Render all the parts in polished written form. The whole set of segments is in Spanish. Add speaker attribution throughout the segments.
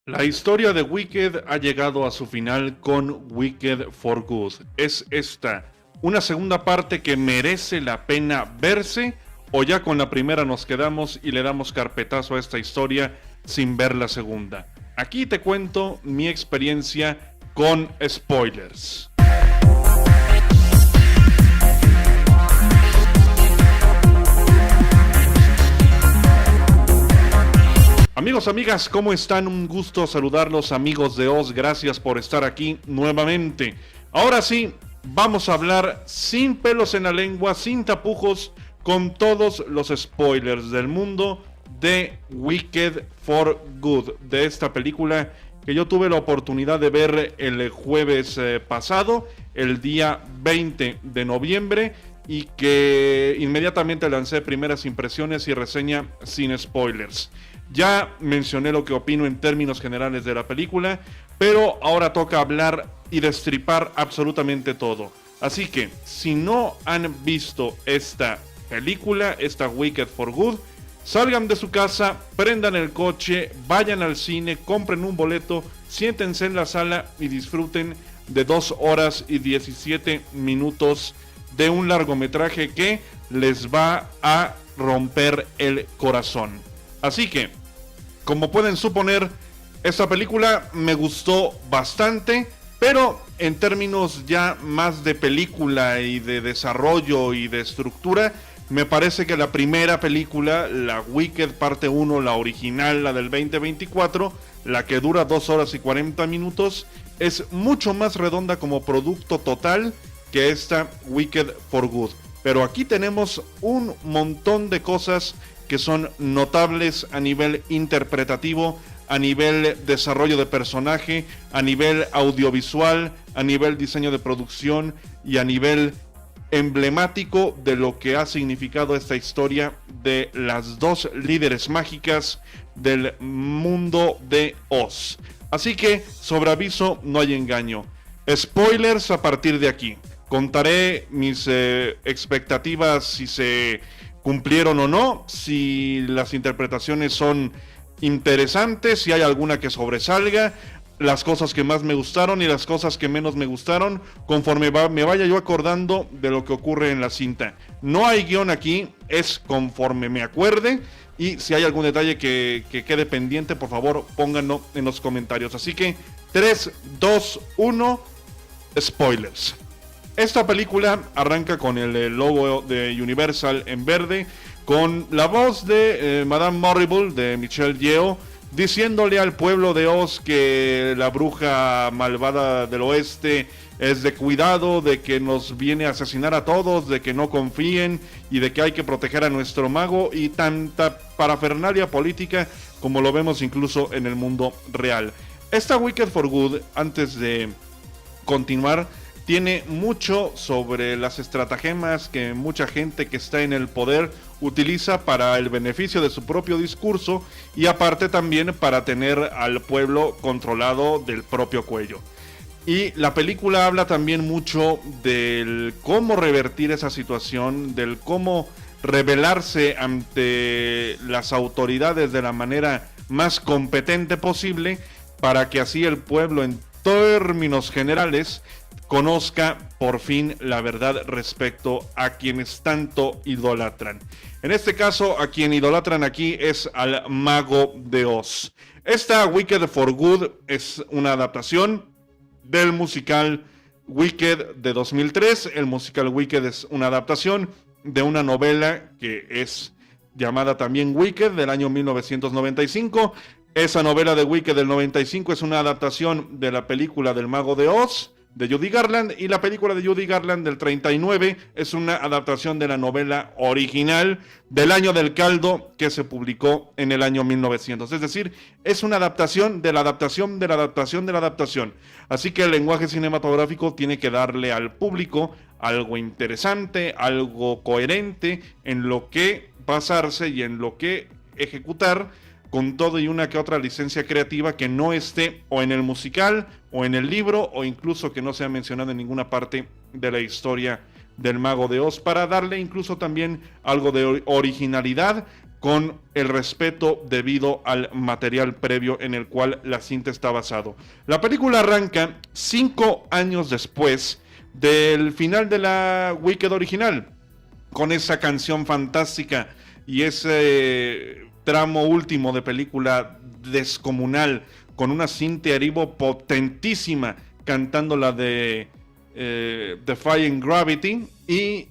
Speaker 1: La historia de Wicked ha llegado a su final con Wicked for Good. ¿Es esta una segunda parte que merece la pena verse? ¿O ya con la primera nos quedamos y le damos carpetazo a esta historia sin ver la segunda? Aquí te cuento mi experiencia con spoilers. Amigos, amigas, ¿cómo están? Un gusto saludarlos, amigos de Oz. Gracias por estar aquí nuevamente. Ahora sí, vamos a hablar sin pelos en la lengua, sin tapujos, con todos los spoilers del mundo de Wicked for Good, de esta película que yo tuve la oportunidad de ver el jueves pasado, el día 20 de noviembre, y que inmediatamente lancé primeras impresiones y reseña sin spoilers. Ya mencioné lo que opino en términos generales de la película, pero ahora toca hablar y destripar absolutamente todo. Así que, si no han visto esta película, esta Wicked for Good, salgan de su casa, prendan el coche, vayan al cine, compren un boleto, siéntense en la sala y disfruten de 2 horas y 17 minutos de un largometraje que les va a romper el corazón. Así que, como pueden suponer, esta película me gustó bastante, pero en términos ya más de película y de desarrollo y de estructura, me parece que la primera película, la Wicked parte 1, la original, la del 2024, la que dura 2 horas y 40 minutos, es mucho más redonda como producto total que esta Wicked for Good. Pero aquí tenemos un montón de cosas que son notables a nivel interpretativo, a nivel desarrollo de personaje, a nivel audiovisual, a nivel diseño de producción y a nivel emblemático de lo que ha significado esta historia de las dos líderes mágicas del mundo de Oz. Así que, sobre aviso, no hay engaño. Spoilers a partir de aquí. Contaré mis expectativas, si se cumplieron o no, si las interpretaciones son interesantes, si hay alguna que sobresalga, las cosas que más me gustaron y las cosas que menos me gustaron, conforme me vaya yo acordando de lo que ocurre en la cinta. No hay guión aquí, es conforme me acuerde, y si hay algún detalle que quede pendiente, por favor pónganlo en los comentarios. Así que 3, 2, 1, spoilers. Esta película arranca con el logo de Universal en verde, con la voz de Madame Morrible, de Michelle Yeoh, diciéndole al pueblo de Oz que la bruja malvada del oeste es de cuidado, de que nos viene a asesinar a todos, de que no confíen y de que hay que proteger a nuestro mago, y tanta parafernalia política como lo vemos incluso en el mundo real. Esta Wicked for Good, antes de continuar, tiene mucho sobre las estratagemas que mucha gente que está en el poder utiliza para el beneficio de su propio discurso, y aparte también para tener al pueblo controlado del propio cuello. Y la película habla también mucho del cómo revertir esa situación, del cómo rebelarse ante las autoridades de la manera más competente posible, para que así el pueblo, en términos generales, conozca por fin la verdad respecto a quienes tanto idolatran. En este caso, a quien idolatran aquí es al mago de Oz. Esta Wicked for Good es una adaptación del musical Wicked de 2003. El musical Wicked es una adaptación de una novela que es llamada también Wicked, del año 1995. Esa novela de Wicked del 95 es una adaptación de la película del mago de Oz, de Judy Garland, y la película de Judy Garland del 39 es una adaptación de la novela original del año del caldo, que se publicó en el año 1900. Es decir, es una adaptación de la adaptación de la adaptación de la adaptación. Así que el lenguaje cinematográfico tiene que darle al público algo interesante, algo coherente en lo que basarse y en lo que ejecutar, con todo y una que otra licencia creativa que no esté o en el musical o en el libro, o incluso que no sea mencionado en ninguna parte de la historia del mago de Oz, para darle incluso también algo de originalidad con el respeto debido al material previo en el cual la cinta está basado. La película arranca 5 años después del final de la Wicked original, con esa canción fantástica y ese tramo último de película descomunal, con una Cynthia Erivo potentísima cantando la de Defying Gravity, y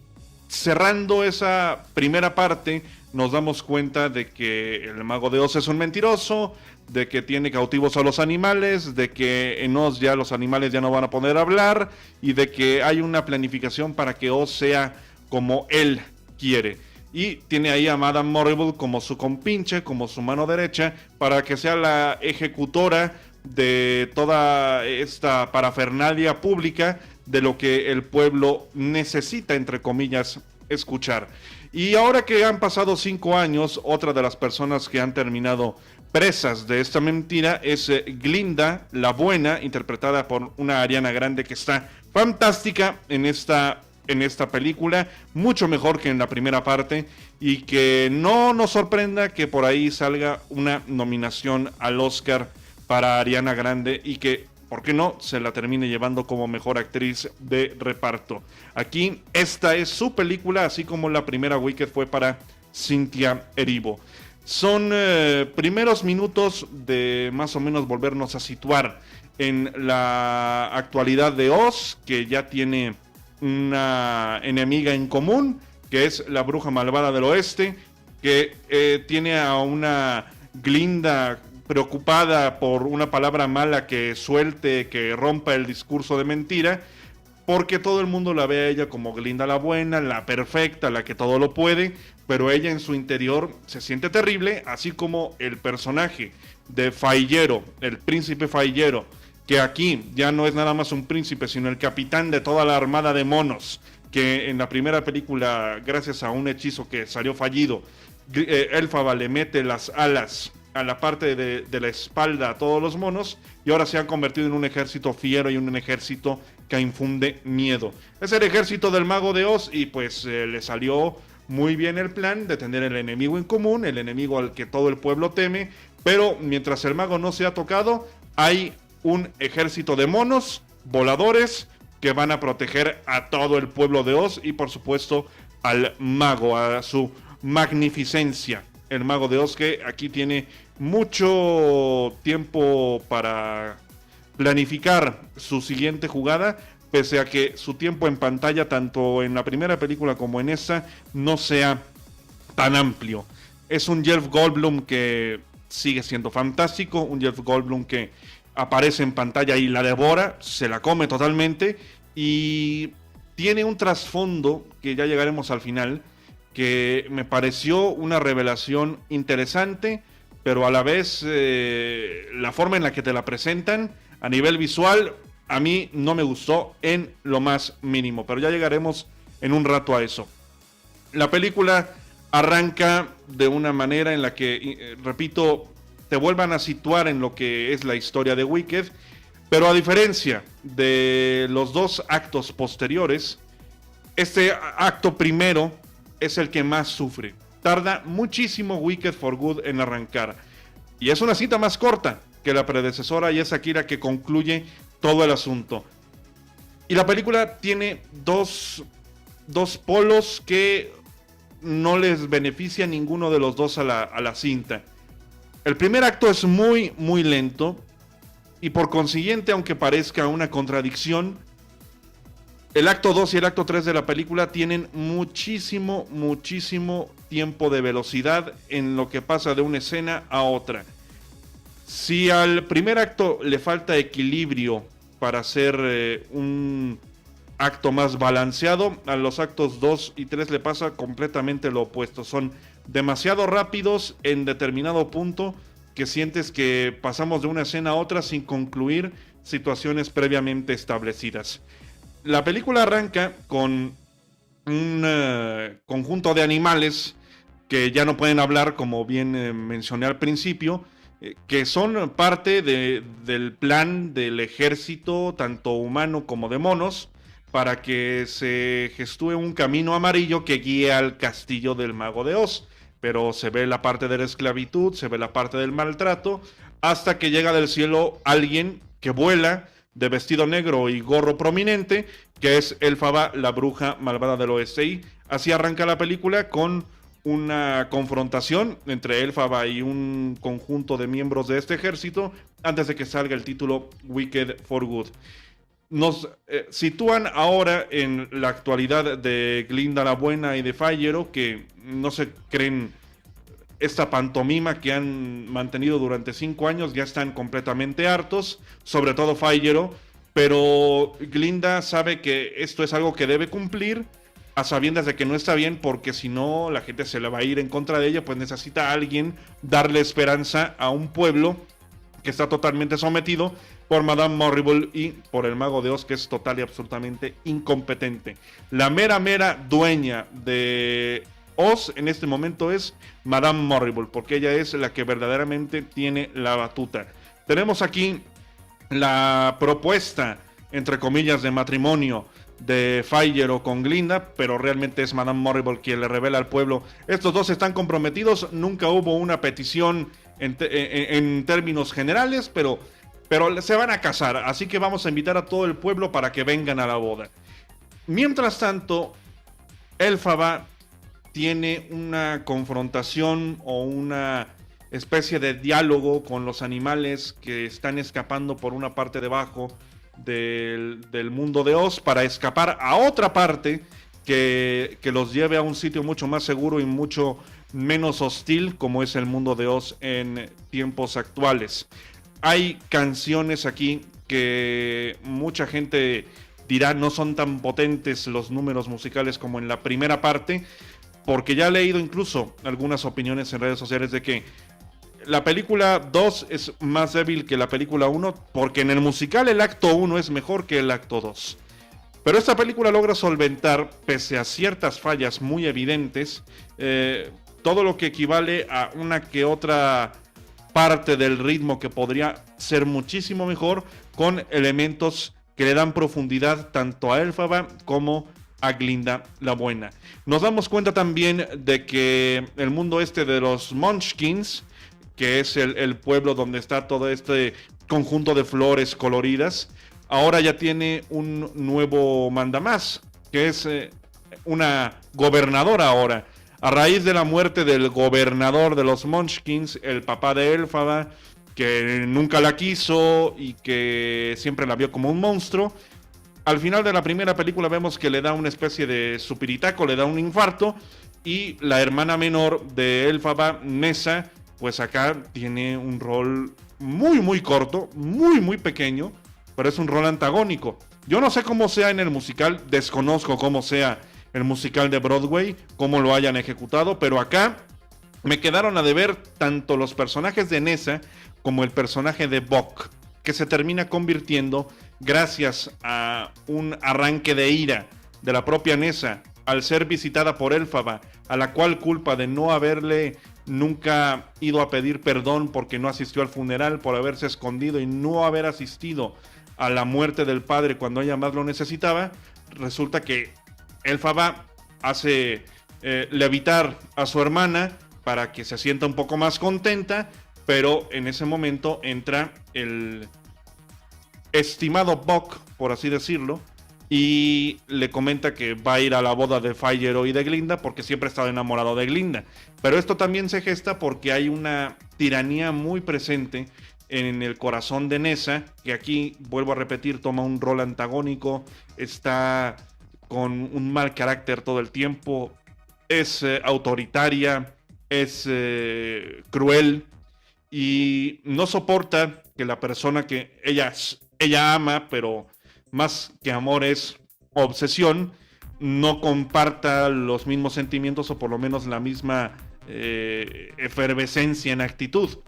Speaker 1: cerrando esa primera parte nos damos cuenta de que el Mago de Oz es un mentiroso, de que tiene cautivos a los animales, de que en Oz ya los animales ya no van a poder hablar, y de que hay una planificación para que Oz sea como él quiere. Y tiene ahí a Madame Morrible como su compinche, como su mano derecha, para que sea la ejecutora de toda esta parafernalia pública de lo que el pueblo necesita, entre comillas, escuchar. Y ahora que han pasado 5 años, otra de las personas que han terminado presas de esta mentira es Glinda, la buena, interpretada por una Ariana Grande que está fantástica en esta película, mucho mejor que en la primera parte, y que no nos sorprenda que por ahí salga una nominación al Oscar para Ariana Grande y que, ¿por qué no?, se la termine llevando como mejor actriz de reparto. Aquí esta es su película, así como la primera Wicked fue para Cynthia Erivo. Son primeros minutos de más o menos volvernos a situar en la actualidad de Oz, que ya tiene una enemiga en común, que es la bruja malvada del oeste, que tiene a una Glinda preocupada por una palabra mala que suelte, que rompa el discurso de mentira, porque todo el mundo la ve a ella como Glinda la buena, la perfecta, la que todo lo puede, pero ella en su interior se siente terrible, así como el personaje de Fayero, el príncipe Fayero, que aquí ya no es nada más un príncipe, sino el capitán de toda la armada de monos, que en la primera película, gracias a un hechizo que salió fallido, Elphaba le mete las alas a la parte de la espalda a todos los monos, y ahora se han convertido en un ejército fiero y un ejército que infunde miedo. Es el ejército del Mago de Oz, y pues le salió muy bien el plan de tener el enemigo en común, el enemigo al que todo el pueblo teme, pero mientras el mago no se ha tocado, hay un ejército de monos voladores que van a proteger a todo el pueblo de Oz y por supuesto al mago, a su magnificencia, el Mago de Oz, que aquí tiene mucho tiempo para planificar su siguiente jugada, pese a que su tiempo en pantalla, tanto en la primera película como en esta, no sea tan amplio. Es un Jeff Goldblum que sigue siendo fantástico, un Jeff Goldblum que aparece en pantalla y la devora, se la come totalmente, y tiene un trasfondo que ya llegaremos al final, que me pareció una revelación interesante, pero a la vez la forma en la que te la presentan a nivel visual a mí no me gustó en lo más mínimo, pero ya llegaremos en un rato a eso. La película arranca de una manera en la que, repito, te vuelvan a situar en lo que es la historia de Wicked, pero a diferencia de los dos actos posteriores, este acto primero es el que más sufre. Tarda muchísimo Wicked for Good en arrancar, y es una cinta más corta que la predecesora, y es aquí la que concluye todo el asunto. Y la película tiene dos polos que no les beneficia ninguno de los dos a la cinta. El primer acto es muy, muy lento, y por consiguiente, aunque parezca una contradicción, el acto 2 y el acto 3 de la película tienen muchísimo, muchísimo tiempo de velocidad en lo que pasa de una escena a otra. Si al primer acto le falta equilibrio para hacer un acto más balanceado, a los actos 2 y 3 le pasa completamente lo opuesto. Son demasiado rápidos en determinado punto, que sientes que pasamos de una escena a otra sin concluir situaciones previamente establecidas. La película arranca con un conjunto de animales que ya no pueden hablar, como bien mencioné al principio, que son parte del plan del ejército, tanto humano como de monos, para que se gestúe un camino amarillo que guíe al castillo del Mago de Oz. pero se ve la parte de la esclavitud, se ve la parte del maltrato, hasta que llega del cielo alguien que vuela de vestido negro y gorro prominente, que es Elphaba, la bruja malvada del oeste. Y así arranca la película con una confrontación entre Elphaba y un conjunto de miembros de este ejército antes de que salga el título Wicked for Good. Nos sitúan ahora en la actualidad de Glinda la Buena y de Fiyero, que no se creen esta pantomima que han mantenido durante 5 años, ya están completamente hartos, sobre todo Fiyero, pero Glinda sabe que esto es algo que debe cumplir, a sabiendas de que no está bien, porque si no la gente se le va a ir en contra de ella, pues necesita a alguien darle esperanza a un pueblo que está totalmente sometido por Madame Morrible y por el Mago de Oz, que es total y absolutamente incompetente. La mera dueña de Oz en este momento es Madame Morrible, porque ella es la que verdaderamente tiene la batuta. Tenemos aquí la propuesta, entre comillas, de matrimonio de Fiyero con Glinda, pero realmente es Madame Morrible quien le revela al pueblo: estos dos están comprometidos, nunca hubo una petición en términos generales, pero se van a casar, así que vamos a invitar a todo el pueblo para que vengan a la boda. Mientras tanto, Elphaba tiene una confrontación o una especie de diálogo con los animales que están escapando por una parte debajo del mundo de Oz para escapar a otra parte que los lleve a un sitio mucho más seguro y mucho menos hostil, como es el mundo de Oz en tiempos actuales. Hay canciones aquí que mucha gente dirá no son tan potentes los números musicales como en la primera parte, porque ya he leído incluso algunas opiniones en redes sociales de que la película 2 es más débil que la película 1, porque en el musical el acto 1 es mejor que el acto 2. Pero esta película logra solventar, pese a ciertas fallas muy evidentes, todo lo que equivale a una que otra parte del ritmo que podría ser muchísimo mejor, con elementos que le dan profundidad tanto a Elphaba como a Glinda la Buena. Nos damos cuenta también de que el mundo este de los Munchkins, que es el pueblo donde está todo este conjunto de flores coloridas, ahora ya tiene un nuevo mandamás, que es una gobernadora ahora. A raíz de la muerte del gobernador de los Munchkins, el papá de Elphaba, que nunca la quiso y que siempre la vio como un monstruo, al final de la primera película vemos que le da una especie de supiritaco, le da un infarto, y la hermana menor de Elphaba, Nessa, pues acá tiene un rol muy corto, muy pequeño, pero es un rol antagónico. Yo no sé cómo sea en el musical, desconozco cómo sea el musical de Broadway, cómo lo hayan ejecutado, pero acá me quedaron a deber tanto los personajes de Nessa como el personaje de Boq, que se termina convirtiendo, gracias a un arranque de ira de la propia Nessa al ser visitada por Elphaba, a la cual culpa de no haberle nunca ido a pedir perdón porque no asistió al funeral, por haberse escondido y no haber asistido a la muerte del padre cuando ella más lo necesitaba. Resulta que Elphaba hace levitar a su hermana para que se sienta un poco más contenta, pero en ese momento entra el estimado Boq, por así decirlo, y le comenta que va a ir a la boda de Fiyero y de Glinda porque siempre ha estado enamorado de Glinda. Pero esto también se gesta porque hay una tiranía muy presente en el corazón de Nessa, que aquí, vuelvo a repetir, toma un rol antagónico, está con un mal carácter todo el tiempo, es autoritaria, es cruel y no soporta que la persona que ella ama, pero más que amor es obsesión, no comparta los mismos sentimientos o por lo menos la misma efervescencia en actitud.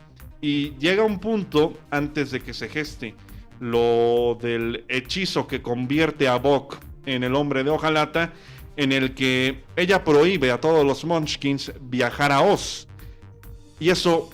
Speaker 1: Y llega un punto, antes de que se geste lo del hechizo que convierte a Boq en el hombre de hojalata, en el que ella prohíbe a todos los Munchkins viajar a Oz. Y eso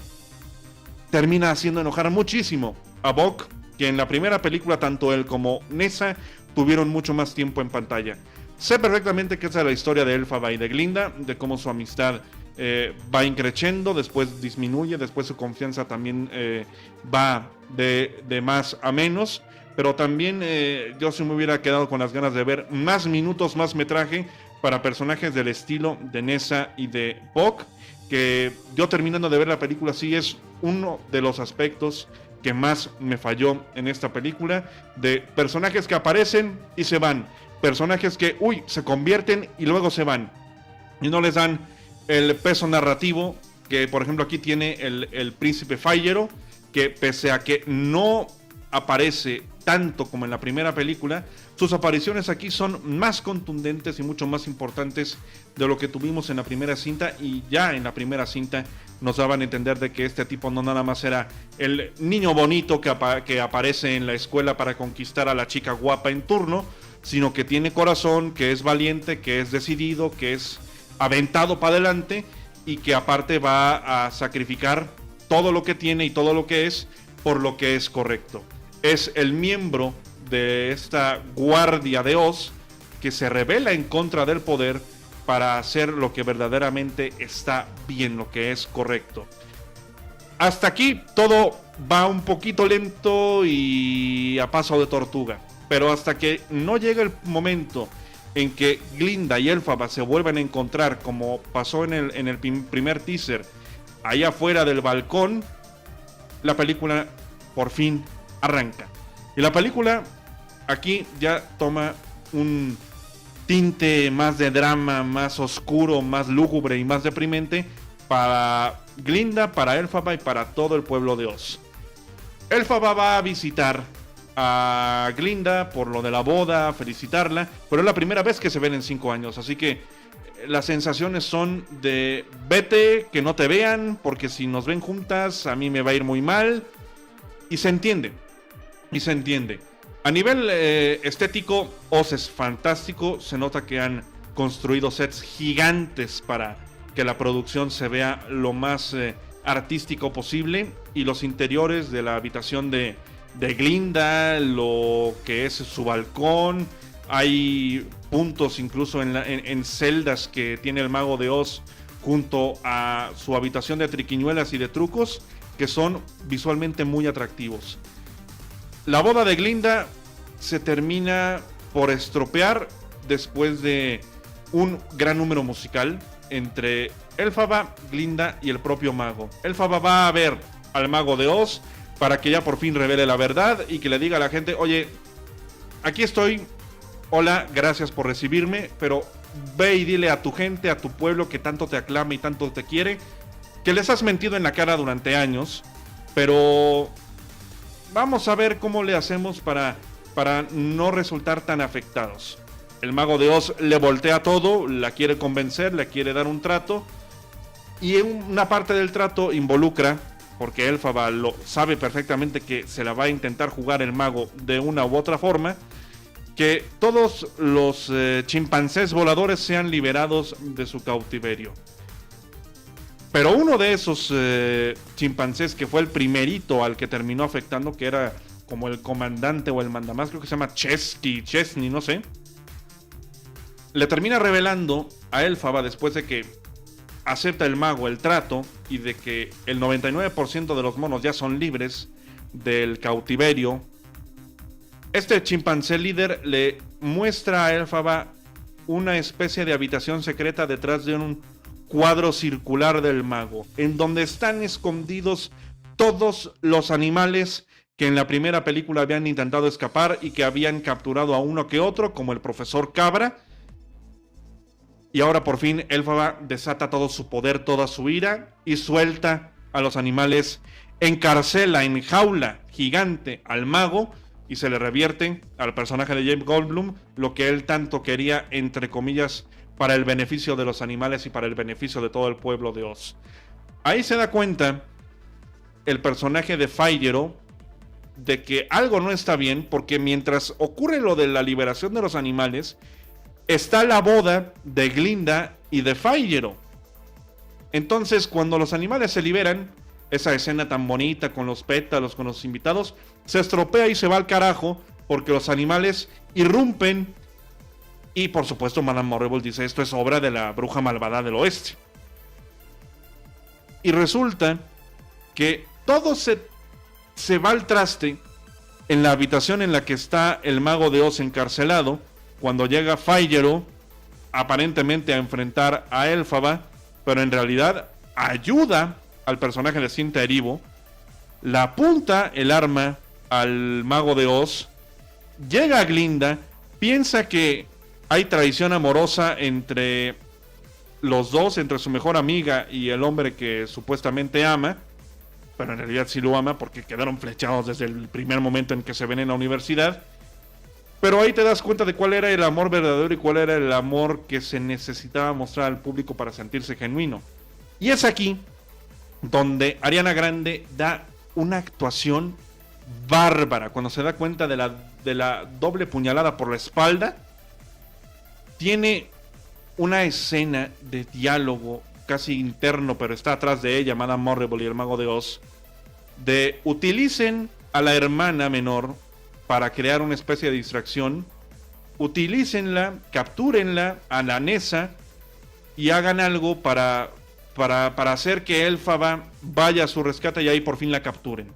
Speaker 1: termina haciendo enojar muchísimo a Boq, que en la primera película tanto él como Nessa tuvieron mucho más tiempo en pantalla. Sé perfectamente que esa es la historia de Elphaba y de Glinda, de cómo su amistad va increciendo, después disminuye, después su confianza también va de más a menos. Pero también yo sí me hubiera quedado con las ganas de ver más minutos, más metraje para personajes del estilo de Nessa y de Puck, que yo terminando de ver la película sí es uno de los aspectos que más me falló en esta película, de personajes que aparecen y se van, personajes que, se convierten y luego se van, y no les dan el peso narrativo que, por ejemplo, aquí tiene el príncipe Fayero, que pese a que no aparece tanto como en la primera película, sus apariciones aquí son más contundentes y mucho más importantes de lo que tuvimos en la primera cinta, y ya en la primera cinta nos daban a entender de que este tipo no nada más era el niño bonito que aparece en la escuela para conquistar a la chica guapa en turno, sino que tiene corazón, que es valiente, que es decidido, que es aventado para adelante y que aparte va a sacrificar todo lo que tiene y todo lo que es por lo que es correcto. Es el miembro de esta guardia de Oz que se rebela en contra del poder para hacer lo que verdaderamente está bien, lo que es correcto. Hasta aquí todo va un poquito lento y a paso de tortuga, pero hasta que no llega el momento en que Glinda y Elphaba se vuelven a encontrar, como pasó en el primer teaser, allá afuera del balcón, la película por fin arranca. Y la película aquí ya toma un tinte más de drama, más oscuro, más lúgubre y más deprimente para Glinda, para Elphaba y para todo el pueblo de Oz. Elphaba va a visitar a Glinda por lo de la boda, a felicitarla, pero es la primera vez que se ven en 5 años, así que las sensaciones son de vete, que no te vean, porque si nos ven juntas a mí me va a ir muy mal, y se entiende. A nivel estético, Oz es fantástico. Se nota que han construido sets gigantes para que la producción se vea lo más artístico posible. Y los interiores de la habitación de Glinda, lo que es su balcón. Hay puntos incluso en celdas que tiene el Mago de Oz junto a su habitación de triquiñuelas y de trucos, que son visualmente muy atractivos. La boda de Glinda se termina por estropear después de un gran número musical entre Elphaba, Glinda y el propio mago. Elphaba va a ver al Mago de Oz para que ya por fin revele la verdad y que le diga a la gente: oye, aquí estoy, hola, gracias por recibirme, pero ve y dile a tu gente, a tu pueblo que tanto te aclama y tanto te quiere, que les has mentido en la cara durante años, pero vamos a ver cómo le hacemos para no resultar tan afectados. El Mago de Oz le voltea todo, la quiere convencer, le quiere dar un trato, y una parte del trato involucra, porque Elphaba lo sabe perfectamente que se la va a intentar jugar el mago de una u otra forma, que todos los chimpancés voladores sean liberados de su cautiverio. Pero uno de esos chimpancés, que fue el primerito al que terminó afectando, que era como el comandante o el mandamás, creo que se llama Chesney, no sé, le termina revelando a Elphaba, después de que acepta el mago el trato y de que el 99% de los monos ya son libres del cautiverio. Este chimpancé líder le muestra a Elphaba una especie de habitación secreta detrás de un cuadro circular del mago, en donde están escondidos todos los animales que en la primera película habían intentado escapar y que habían capturado a uno que otro, como el profesor Cabra. Y ahora por fin Elphaba desata todo su poder, toda su ira, y suelta a los animales, encarcela en jaula gigante al mago, y se le revierte al personaje de Jeff Goldblum lo que él tanto quería, entre comillas, para el beneficio de los animales y para el beneficio de todo el pueblo de Oz. Ahí se da cuenta el personaje de Fayero de que algo no está bien, porque mientras ocurre lo de la liberación de los animales, está la boda de Glinda y de Fayero. Entonces, cuando los animales se liberan, esa escena tan bonita con los pétalos, con los invitados, se estropea y se va al carajo, porque los animales irrumpen. Y por supuesto Madame Morrible dice: esto es obra de la bruja malvada del oeste. Y resulta que todo se va al traste en la habitación en la que está el Mago de Oz encarcelado, cuando llega Figaro aparentemente a enfrentar a Elphaba, pero en realidad ayuda al personaje de Cinta Erivo, la apunta el arma al Mago de Oz, llega a Glinda, piensa que hay traición amorosa entre los dos, entre su mejor amiga y el hombre que supuestamente ama, pero en realidad sí lo ama porque quedaron flechados desde el primer momento en que se ven en la universidad. Pero ahí te das cuenta de cuál era el amor verdadero y cuál era el amor que se necesitaba mostrar al público para sentirse genuino. Y es aquí donde Ariana Grande da una actuación bárbara. Cuando se da cuenta de la doble puñalada por la espalda, tiene una escena de diálogo casi interno, pero está atrás de ella, Madame Morrible y el Mago de Oz, de utilicen a la hermana menor para crear una especie de distracción, utilícenla, captúrenla a la Nessa y hagan algo para hacer que Elphaba vaya a su rescate y ahí por fin la capturen.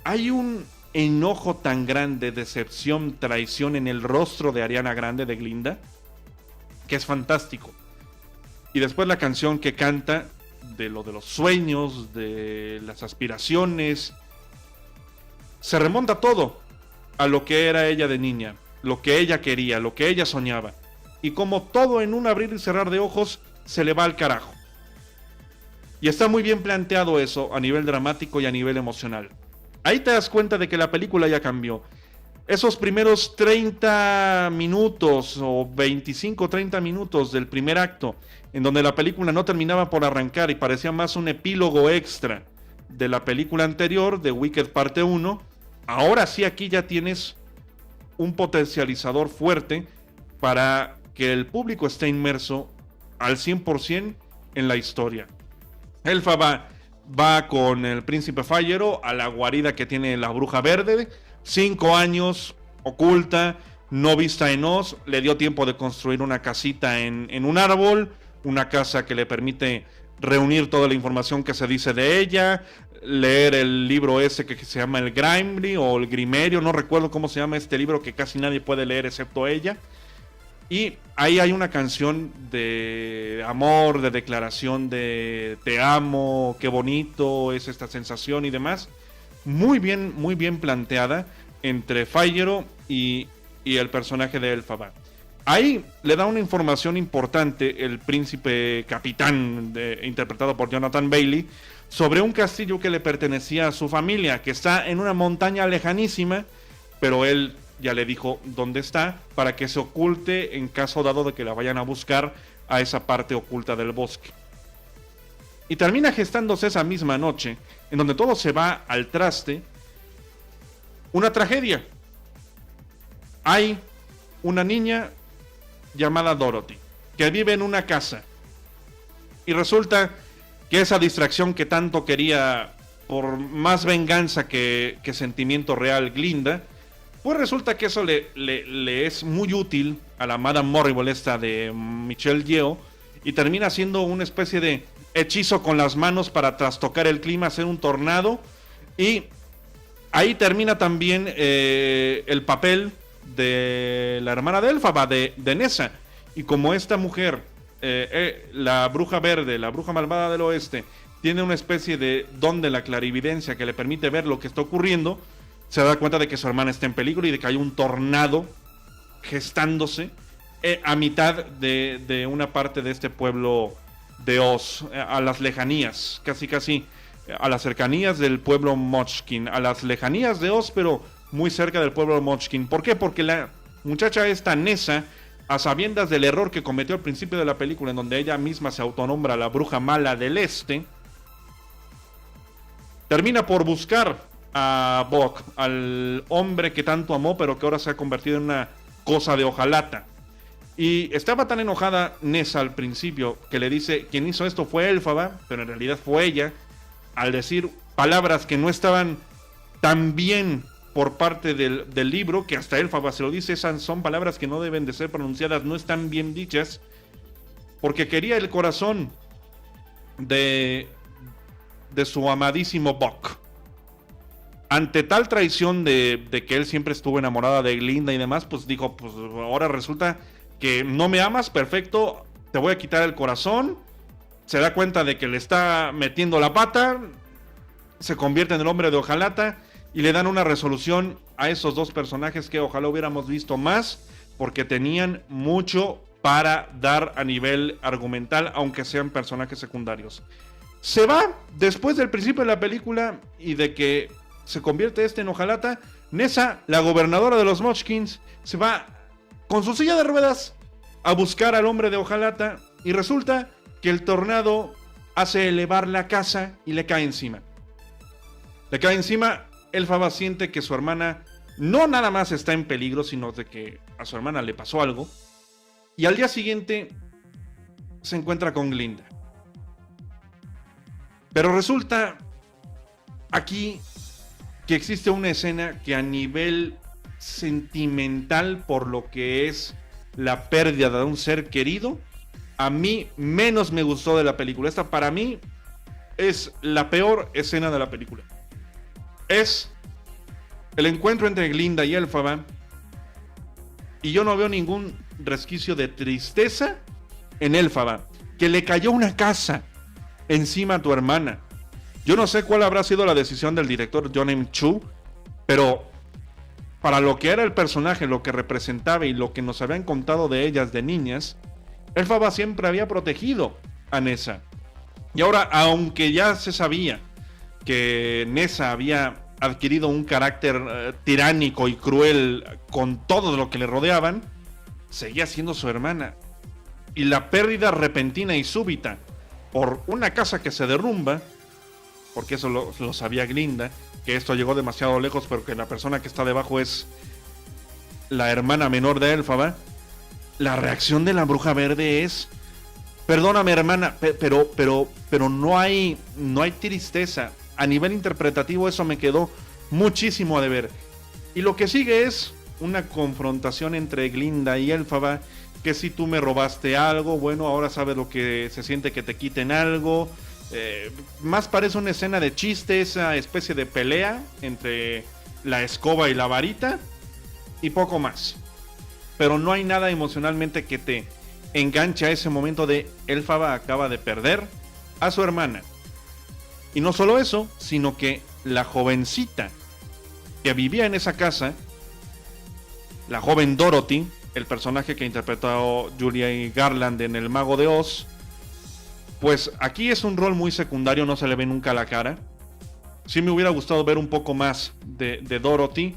Speaker 1: Hay un enojo tan grande, decepción, traición en el rostro de Ariana Grande, de Glinda, que es fantástico. Y después la canción que canta de lo de los sueños, de las aspiraciones, se remonta todo a lo que era ella de niña, lo que ella quería, lo que ella soñaba, y como todo en un abrir y cerrar de ojos se le va al carajo. Y está muy bien planteado eso a nivel dramático y a nivel emocional. Ahí te das cuenta de que la película ya cambió. Esos primeros 30 minutos o 25 o 30 minutos del primer acto, en donde la película no terminaba por arrancar y parecía más un epílogo extra de la película anterior, de Wicked parte 1, ahora sí aquí ya tienes un potencializador fuerte para que el público esté inmerso al 100% en la historia. Elphaba va con el príncipe Figaro a la guarida que tiene la bruja verde, 5 años oculta, no vista en Oz, le dio tiempo de construir una casita en un árbol, una casa que le permite reunir toda la información que se dice de ella, leer el libro ese que se llama el Grimly o el Grimerio, no recuerdo cómo se llama este libro que casi nadie puede leer excepto ella. Y ahí hay una canción de amor, de declaración de te amo, qué bonito es esta sensación y demás. Muy bien planteada entre Figaro y el personaje de Elphaba. Ahí le da una información importante el príncipe capitán, interpretado por Jonathan Bailey, sobre un castillo que le pertenecía a su familia, que está en una montaña lejanísima, pero él ya le dijo dónde está, para que se oculte en caso dado de que la vayan a buscar a esa parte oculta del bosque. Y termina gestándose esa misma noche, en donde todo se va al traste, una tragedia. Hay una niña llamada Dorothy, que vive en una casa. Y resulta que esa distracción que tanto quería, por más venganza que sentimiento real, Glinda, pues resulta que eso le es muy útil a la Madame Morrible esta de Michelle Yeoh, y termina siendo una especie de hechizo con las manos para trastocar el clima, hacer un tornado. Y ahí termina también el papel de la hermana de Elphaba, de Nessa. Y como esta mujer, la bruja verde, la bruja malvada del oeste, tiene una especie de don de la clarividencia que le permite ver lo que está ocurriendo, se da cuenta de que su hermana está en peligro y de que hay un tornado gestándose a mitad de una parte de este pueblo de Oz, a las lejanías, casi a las cercanías del pueblo Munchkin, a las lejanías de Oz, pero muy cerca del pueblo Munchkin. ¿Por qué? Porque la muchacha esta Nessa, a sabiendas del error que cometió al principio de la película, en donde ella misma se autonombra la bruja mala del este, termina por buscar a Boq, al hombre que tanto amó, pero que ahora se ha convertido en una cosa de hojalata. Y estaba tan enojada Nessa al principio que le dice, quien hizo esto fue Elphaba, pero en realidad fue ella, al decir palabras que no estaban tan bien por parte del libro, que hasta Elphaba se lo dice, esas son palabras que no deben de ser pronunciadas, no están bien dichas, porque quería el corazón de de su amadísimo Buck. Ante tal traición de que él siempre estuvo enamorada de Glinda y demás, pues dijo, pues ahora resulta que no me amas, perfecto, te voy a quitar el corazón. Se da cuenta de que le está metiendo la pata, se convierte en el hombre de hojalata y le dan una resolución a esos dos personajes que ojalá hubiéramos visto más, porque tenían mucho para dar a nivel argumental, aunque sean personajes secundarios. Se va después del principio de la película y de que se convierte en hojalata. Nessa, la gobernadora de los Munchkins, se va con su silla de ruedas a buscar al hombre de hojalata y resulta que el tornado hace elevar la casa y le cae encima. Le cae encima, Elphaba siente que su hermana no nada más está en peligro, sino de que a su hermana le pasó algo. Y al día siguiente se encuentra con Glinda. Pero resulta aquí que existe una escena que a nivel sentimental, por lo que es la pérdida de un ser querido, a mí menos me gustó de la película. Esta para mí es la peor escena de la película. Es el encuentro entre Glinda y Elphaba, y yo no veo ningún resquicio de tristeza en Elphaba, que le cayó una casa encima a tu hermana. Yo no sé cuál habrá sido la decisión del director Jon M. Chu, pero para lo que era el personaje, lo que representaba y lo que nos habían contado de ellas de niñas, Elphaba siempre había protegido a Nessa. Y ahora, aunque ya se sabía que Nessa había adquirido un carácter tiránico y cruel con todo lo que le rodeaban, seguía siendo su hermana. Y la pérdida repentina y súbita por una casa que se derrumba, porque eso lo sabía Glinda, que esto llegó demasiado lejos, pero que la persona que está debajo es la hermana menor de Elphaba. La reacción de la bruja verde es: perdóname, hermana, pero no hay tristeza. A nivel interpretativo eso me quedó muchísimo a deber. Y lo que sigue es una confrontación entre Glinda y Elphaba, que si tú me robaste algo, bueno, ahora sabes lo que se siente que te quiten algo. Más parece una escena de chiste, esa especie de pelea entre la escoba y la varita, y poco más. Pero no hay nada emocionalmente que te enganche a ese momento de Elphaba acaba de perder a su hermana. Y no solo eso, sino que la jovencita que vivía en esa casa, la joven Dorothy, el personaje que interpretó Julia Garland en El Mago de Oz, pues aquí es un rol muy secundario, no se le ve nunca la cara. Sí me hubiera gustado ver un poco más de Dorothy,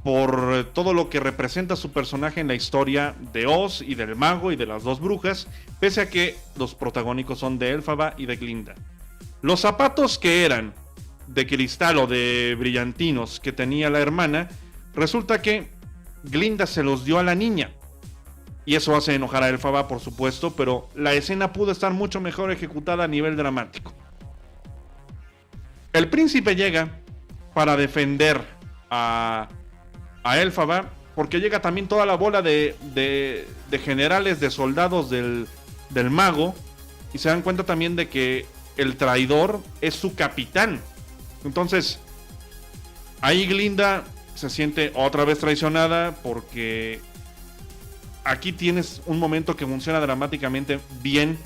Speaker 1: por todo lo que representa su personaje en la historia de Oz y del mago y de las dos brujas, pese a que los protagónicos son de Elphaba y de Glinda. Los zapatos que eran de cristal o de brillantinos que tenía la hermana, resulta que Glinda se los dio a la niña. Y eso hace enojar a Elphaba, por supuesto, pero la escena pudo estar mucho mejor ejecutada a nivel dramático. El príncipe llega para defender a Elphaba, porque llega también toda la bola de generales, de soldados del mago, y se dan cuenta también de que el traidor es su capitán. Entonces, ahí Glinda se siente otra vez traicionada, porque aquí tienes un momento que funciona dramáticamente bien,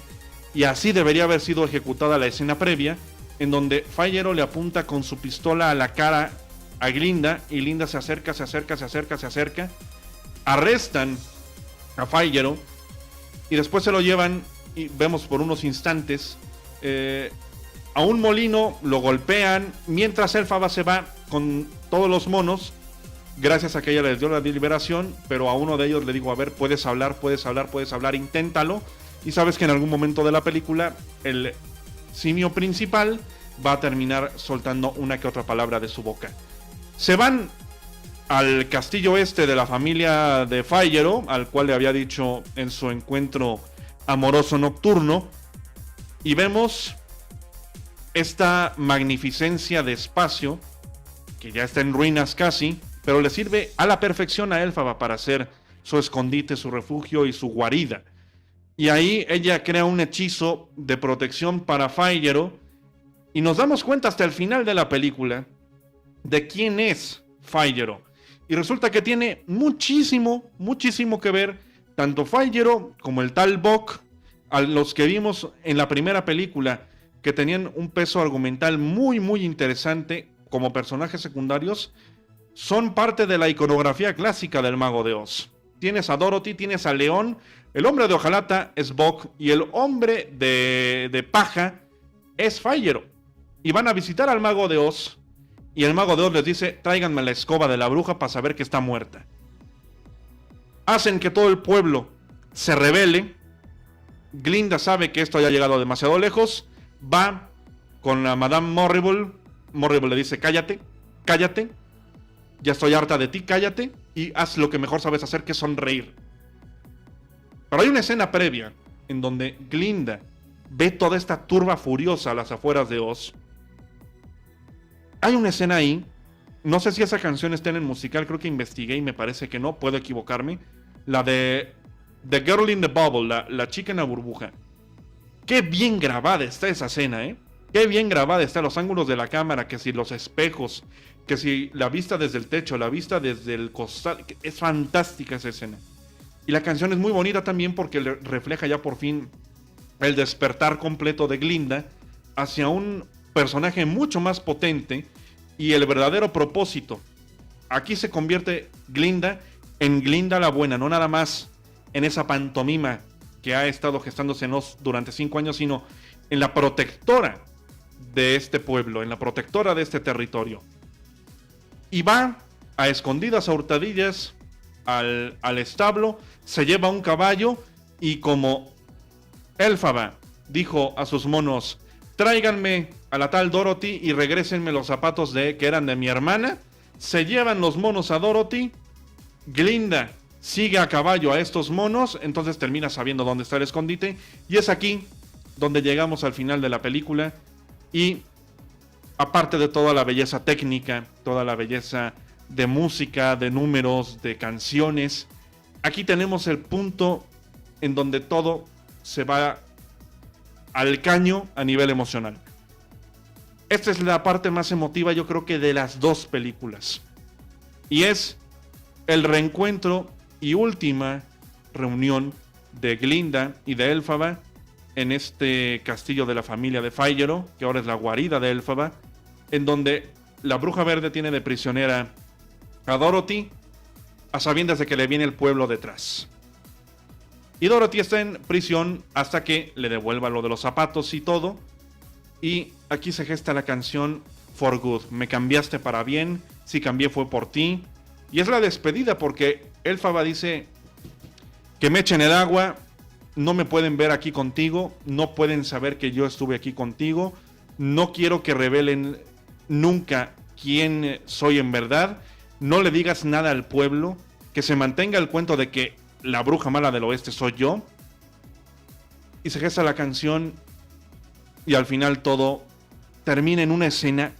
Speaker 1: y así debería haber sido ejecutada la escena previa, en donde Figaro le apunta con su pistola a la cara a Glinda, y Glinda se acerca, arrestan a Figaro, y después se lo llevan, y vemos por unos instantes, a un molino, lo golpean, mientras Elphaba se va con todos los monos, gracias a que ella les dio la liberación, pero a uno de ellos le digo, a ver, puedes hablar, inténtalo, y sabes que en algún momento de la película, el simio principal va a terminar soltando una que otra palabra de su boca. Se van al castillo este de la familia de Figaro, al cual le había dicho en su encuentro amoroso nocturno, y vemos esta magnificencia de espacio, que ya está en ruinas casi, pero le sirve a la perfección a Elphaba para hacer su escondite, su refugio y su guarida. Y ahí ella crea un hechizo de protección para Figaro, Y nos damos cuenta hasta el final de la película de quién es Figaro. Y resulta que tiene muchísimo que ver tanto Figaro como el tal Bok, a los que vimos en la primera película, que tenían un peso argumental muy interesante como personajes secundarios, son parte de la iconografía clásica del Mago de Oz. Tienes a Dorothy, tienes a León, el hombre de hojalata es Bok y el hombre de paja es Figaro. Y van a visitar al Mago de Oz y el Mago de Oz les dice: tráiganme la escoba de la bruja para saber que está muerta. Hacen que todo el pueblo se rebele. Glinda sabe que esto haya llegado demasiado lejos. Va con la Madame Morrible. Morrible le dice: cállate, cállate. Ya estoy harta de ti, cállate. Y haz lo que mejor sabes hacer, que es sonreír. Pero hay una escena previa en donde Glinda ve toda esta turba furiosa a las afueras de Oz. Hay una escena ahí. No sé si esa canción está en el musical. Creo que investigué y me parece que no. Puedo equivocarme. La de The Girl in the Bubble, la chica en la burbuja. Qué bien grabada está esa escena, ¿eh? Qué bien grabada está, los ángulos de la cámara, que si los espejos, que si la vista desde el techo, la vista desde el costado. Es fantástica esa escena. Y la canción es muy bonita también porque refleja ya por fin el despertar completo de Glinda hacia un personaje mucho más potente y el verdadero propósito. Aquí se convierte Glinda en Glinda la buena, no nada más en esa pantomima que ha estado gestándose en Oz durante 5 años, sino en la protectora de este pueblo, en la protectora de este territorio. Y va a escondidas, a hurtadillas, al establo, se lleva un caballo y como Elphaba dijo a sus monos: tráiganme a la tal Dorothy y regrésenme los zapatos que eran de mi hermana, se llevan los monos a Dorothy. Glinda sigue a caballo a estos monos, entonces termina sabiendo dónde está el escondite, y es aquí donde llegamos al final de la película. Y aparte de toda la belleza técnica, toda la belleza de música, de números, de canciones, aquí tenemos el punto en donde todo se va al caño a nivel emocional. Esta es la parte más emotiva, yo creo que de las dos películas, y es el reencuentro y última reunión de Glinda y de Elphaba en este castillo de la familia de Figaro, que ahora es la guarida de Elphaba, en donde la bruja verde tiene de prisionera a Dorothy, a sabiendas de que le viene el pueblo detrás. Y Dorothy está en prisión hasta que le devuelva lo de los zapatos y todo. Y aquí se gesta la canción For Good. Me cambiaste para bien, si cambié fue por ti. Y es la despedida porque Elphaba dice: que me echen el agua, no me pueden ver aquí contigo, no pueden saber que yo estuve aquí contigo, no quiero que revelen nunca quién soy en verdad, no le digas nada al pueblo, que se mantenga el cuento de que la bruja mala del oeste soy yo. Y se gesta la canción y al final todo termina en una escena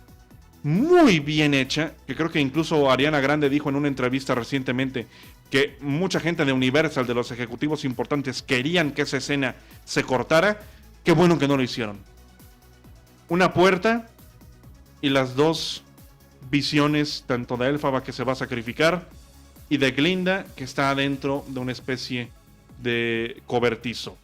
Speaker 1: muy bien hecha, que creo que incluso Ariana Grande dijo en una entrevista recientemente que mucha gente de Universal, de los ejecutivos importantes, querían que esa escena se cortara. Qué bueno que no lo hicieron. Una puerta y las dos visiones, tanto de Elphaba, que se va a sacrificar, y de Glinda, que está adentro de una especie de cobertizo.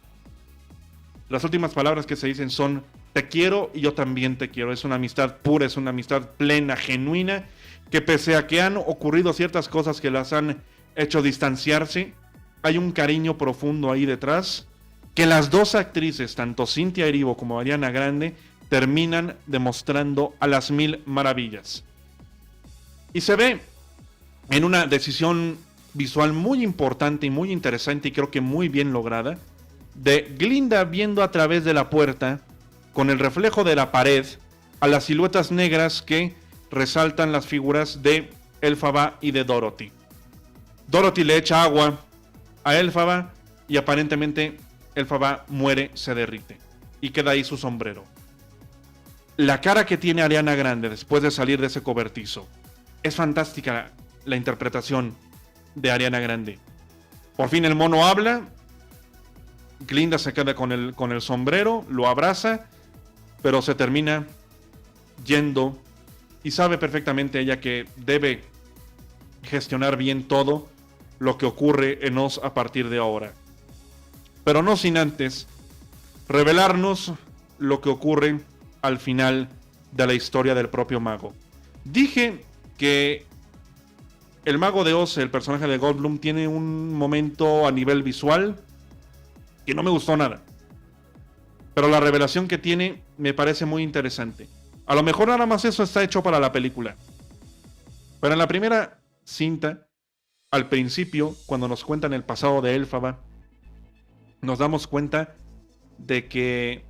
Speaker 1: Las últimas palabras que se dicen son: te quiero y yo también te quiero. Es una amistad pura, es una amistad plena, genuina, que pese a que han ocurrido ciertas cosas que las han hecho distanciarse, hay un cariño profundo ahí detrás, que las dos actrices, tanto Cynthia Erivo como Ariana Grande, terminan demostrando a las mil maravillas. Y se ve en una decisión visual muy importante y muy interesante, y creo que muy bien lograda, de Glinda viendo a través de la puerta, con el reflejo de la pared, a las siluetas negras que resaltan las figuras de Elphaba y de Dorothy. Dorothy le echa agua a Elphaba y aparentemente Elphaba muere, se derrite y queda ahí su sombrero. La cara que tiene Ariana Grande después de salir de ese cobertizo, es fantástica la interpretación de Ariana Grande. Por fin el mono habla, Glinda se queda con el sombrero, lo abraza, pero se termina yendo, y sabe perfectamente ella que debe gestionar bien todo lo que ocurre en Oz a partir de ahora. Pero no sin antes revelarnos lo que ocurre al final de la historia del propio mago. Dije que el mago de Oz, el personaje de Goldblum, tiene un momento a nivel visual que no me gustó nada. Pero la revelación que tiene me parece muy interesante. A lo mejor nada más eso está hecho para la película. Pero en la primera cinta, al principio, cuando nos cuentan el pasado de Elphaba, nos damos cuenta de que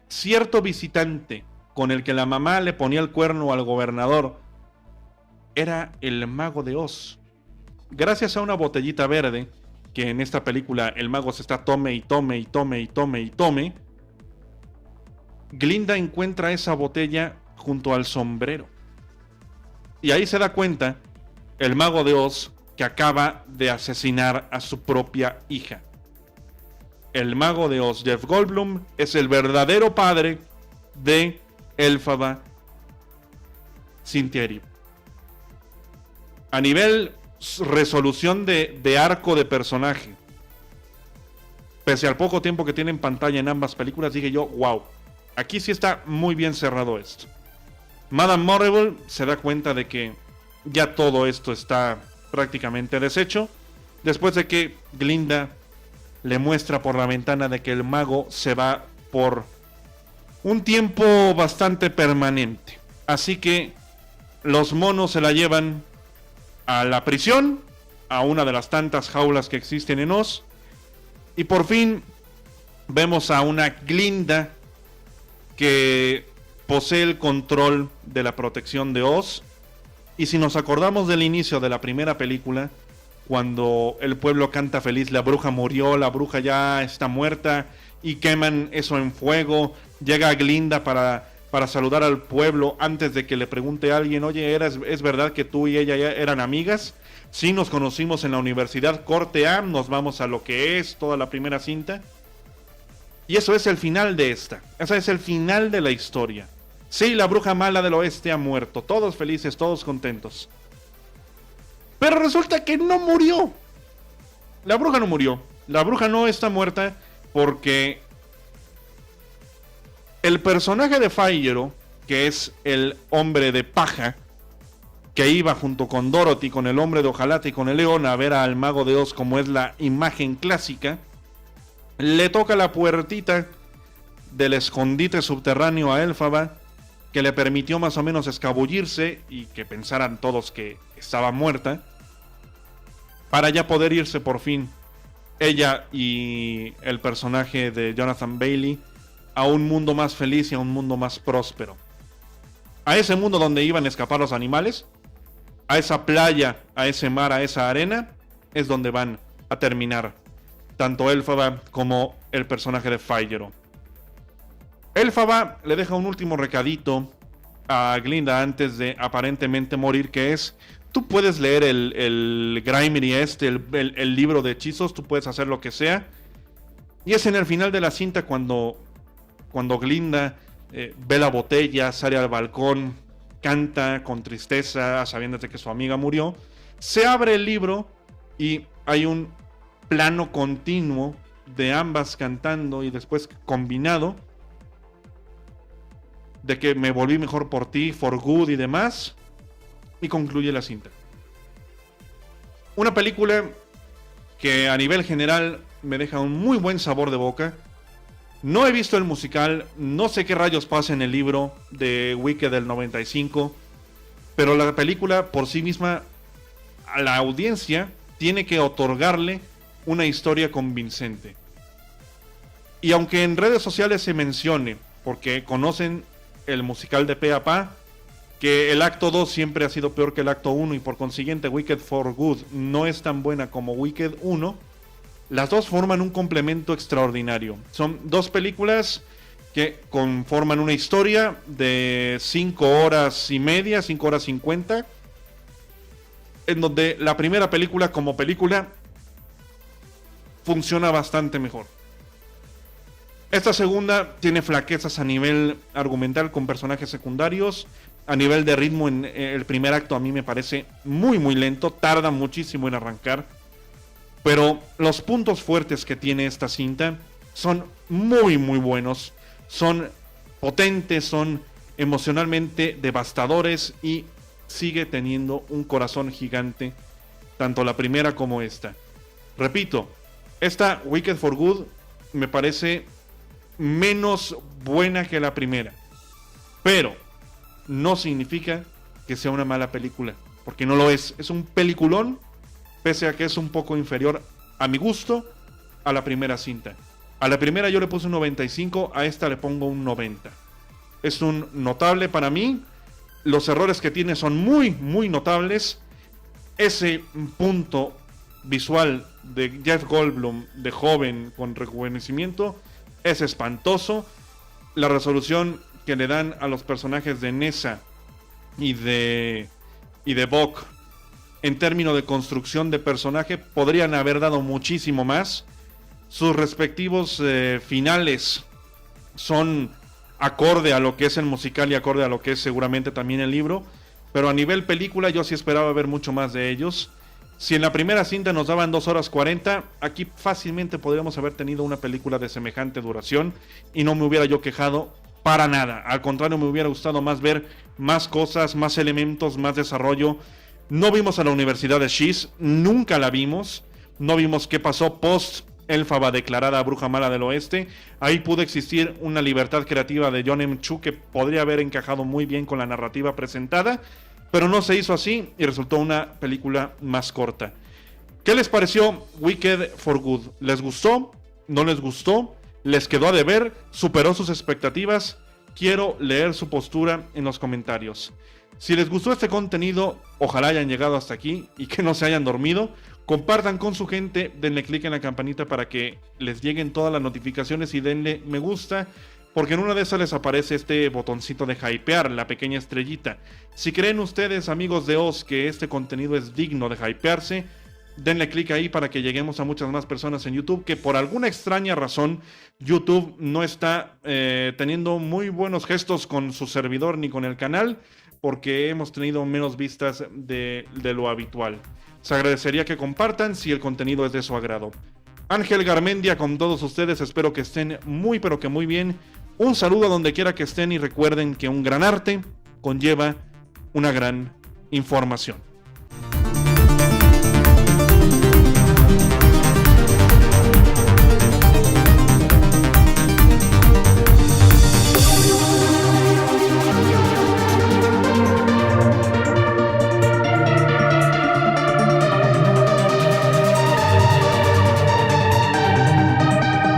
Speaker 1: cierto visitante con el que la mamá le ponía el cuerno al gobernador era el mago de Oz. Gracias a una botellita verde, que en esta película el mago se está tome y tome y tome y tome y tome, Glinda encuentra esa botella junto al sombrero. Y ahí se da cuenta el mago de Oz que acaba de asesinar a su propia hija. El mago de Oz, Jeff Goldblum, es el verdadero padre de Elphaba Cintieri. A nivel resolución de arco de personaje, pese al poco tiempo que tiene en pantalla en ambas películas, dije yo, wow, aquí sí está muy bien cerrado esto. Madame Morrible se da cuenta de que ya todo esto está prácticamente deshecho, después de que Glinda le muestra por la ventana de que el mago se va por un tiempo bastante permanente. Así que los monos se la llevan a la prisión, a una de las tantas jaulas que existen en Oz, y por fin vemos a una Glinda que posee el control de la protección de Oz. Y si nos acordamos del inicio de la primera película, cuando el pueblo canta feliz, la bruja murió, la bruja ya está muerta, y queman eso en fuego, llega Glinda para saludar al pueblo antes de que le pregunte a alguien, oye, ¿es verdad que tú y ella ya eran amigas? Sí, nos conocimos en la universidad, corte A, nos vamos a lo que es toda la primera cinta. Y eso es el final de esta, ese es el final de la historia. Sí, la bruja mala del oeste ha muerto, todos felices, todos contentos. Pero resulta que no murió. La bruja no murió, la bruja no está muerta porque el personaje de Figaro, que es el hombre de paja, que iba junto con Dorothy, con el hombre de hojalata y con el león a ver al mago de Oz como es la imagen clásica, le toca la puertita del escondite subterráneo a Elphaba, que le permitió más o menos escabullirse y que pensaran todos que estaba muerta, para ya poder irse por fin, ella y el personaje de Jonathan Bailey, a un mundo más feliz y a un mundo más próspero. A ese mundo donde iban a escapar los animales, a esa playa, a ese mar, a esa arena, es donde van a terminar tanto Elphaba como el personaje de Figaro. Elphaba le deja un último recadito a Glinda antes de aparentemente morir, que es: tú puedes leer el Grimey el libro de hechizos, tú puedes hacer lo que sea. Y es en el final de la cinta cuando Glinda ve la botella, sale al balcón, canta con tristeza, sabiendo de que su amiga murió. Se abre el libro y hay un plano continuo de ambas cantando y después combinado de que me volví mejor por ti, for good y demás, y concluye la cinta. Una película que a nivel general me deja un muy buen sabor de boca. No he visto el musical, no sé qué rayos pasa en el libro de Wicked del 95, pero la película por sí misma a la audiencia tiene que otorgarle una historia convincente. Y aunque en redes sociales se mencione, porque conocen el musical de pe a pa, que el acto 2 siempre ha sido peor que el acto 1 y por consiguiente Wicked for Good no es tan buena como Wicked 1, las dos forman un complemento extraordinario. Son dos películas que conforman una historia de 5 horas y media, 5 horas 50, en donde la primera película como película funciona bastante mejor. Esta segunda tiene flaquezas a nivel argumental con personajes secundarios. A nivel de ritmo, en el primer acto a mí me parece muy muy lento, tarda muchísimo en arrancar. Pero los puntos fuertes que tiene esta cinta son muy muy buenos. Son potentes, son emocionalmente devastadores y sigue teniendo un corazón gigante, tanto la primera como esta. Repito, esta Wicked for Good me parece menos buena que la primera, pero no significa que sea una mala película, porque no lo es. Es un peliculón, pese a que es un poco inferior a mi gusto a la primera cinta. A la primera yo le puse un 95, a esta le pongo un 90. Es un notable para mí. Los errores que tiene son muy, muy notables. Ese punto visual de Jeff Goldblum de joven con rejuvenecimiento es espantoso. La resolución que le dan a los personajes de Nessa y de Bok en términos de construcción de personaje podrían haber dado muchísimo más. Sus respectivos finales son acorde a lo que es el musical y acorde a lo que es seguramente también el libro, pero a nivel película yo sí esperaba ver mucho más de ellos. Si en la primera cinta nos daban 2 horas 40, aquí fácilmente podríamos haber tenido una película de semejante duración y no me hubiera yo quejado para nada. Al contrario, me hubiera gustado más ver más cosas, más elementos, más desarrollo. No vimos a la Universidad de Shees, nunca la vimos. No vimos qué pasó post Elphaba declarada bruja mala del oeste. Ahí pudo existir una libertad creativa de John M. Chu que podría haber encajado muy bien con la narrativa presentada, pero no se hizo así y resultó una película más corta. ¿Qué les pareció Wicked for Good? ¿Les gustó? ¿No les gustó? ¿Les quedó a deber? ¿Superó sus expectativas? Quiero leer su postura en los comentarios. Si les gustó este contenido, ojalá hayan llegado hasta aquí y que no se hayan dormido. Compartan con su gente, denle click en la campanita para que les lleguen todas las notificaciones y denle me gusta, porque en una de esas les aparece este botoncito de hypear, la pequeña estrellita. Si creen ustedes, amigos de Oz, que este contenido es digno de hypearse, denle click ahí para que lleguemos a muchas más personas en YouTube, que por alguna extraña razón YouTube no está teniendo muy buenos gestos con su servidor ni con el canal, porque hemos tenido menos vistas de lo habitual. Se agradecería que compartan si el contenido es de su agrado. Ángel Garmendia con todos ustedes, espero que estén muy pero que muy bien. Un saludo a donde quiera que estén y recuerden que un gran arte conlleva una gran información.